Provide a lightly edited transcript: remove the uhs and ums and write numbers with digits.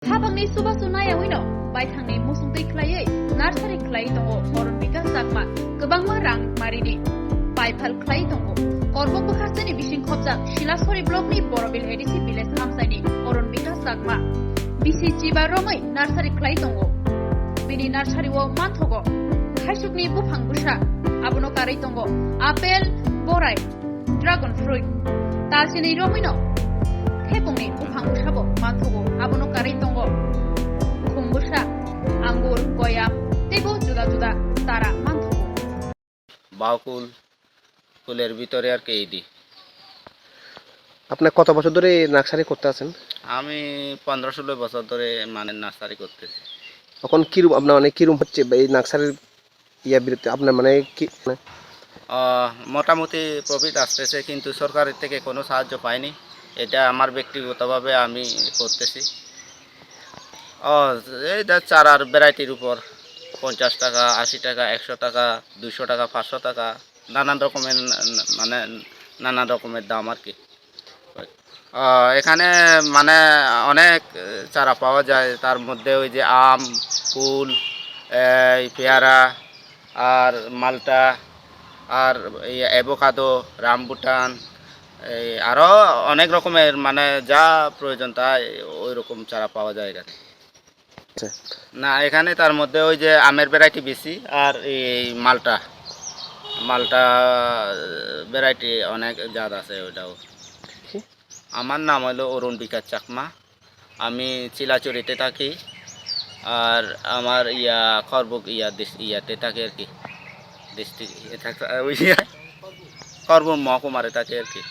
Habangni suba sunaya wino bai thangni musungtei khlaiयै narsari khlai tongo Oron Bikas Chakma gobangma rang marini paifal khlai tongo Korbok Bukharsani bising khobjak Shilasori blockni Borobil ADC village hamsaini Oron Bikas Chakma bisi jiba romai narsari khlai tongo bini narsari wo manthogo khaisukni bufang busa abono karai tongo apel borai dragon fruit talsini romino Hepungni bufang busabo manthogo abono karai tongo khumbusa anggur goyam tebo juda tara manthogo বাউকুল ফুলের ভিতরে আর কি এই আপনার কত বছর ধরে nursery করতে আছেন? আমি 15-16 বছর ধরে মানে নার্সারি করতেছি। তখন কিরূপ আপনার মানে কিরূপ হচ্ছে এই নার্সারির বিরুদ্ধে আপনার মানে কি মোটামুটি প্রফিট আসতেছে, কিন্তু সরকারের থেকে কোনো সাহায্য পাইনি। এটা আমার ব্যক্তিগতভাবে আমি করতেছি। এইটা চারার ভ্যারাইটির উপর 50 টাকা, 80 টাকা, 100 টাকা, 200 টাকা, 500 টাকা, নানান রকমের দাম আর কি। এখানে মানে অনেক চারা পাওয়া যায়, তার মধ্যে ওই যে আম, কুল, পেয়ারা আর মালটা আর অ্যাভোকাডো, রামবুটান, আরও অনেক রকমের মানে যা প্রয়োজন তা ওই রকম চারা পাওয়া যায় এখানে। না, এখানে তার মধ্যে ওই যে আমের ভ্যারাইটি বেশি আর এই মালটা ভ্যারাইটি অনেক জাত আছে ওইটাও। আমার নাম হলো অরুণ বিকাশ চাকমা, আমি চিলাচুরিতে থাকি আর আমার খড়বুক ইয়াতে থাকে আর কি, ডিস্ট্রিক্ট খড়বুক মহকুমারে থাকে আর কি।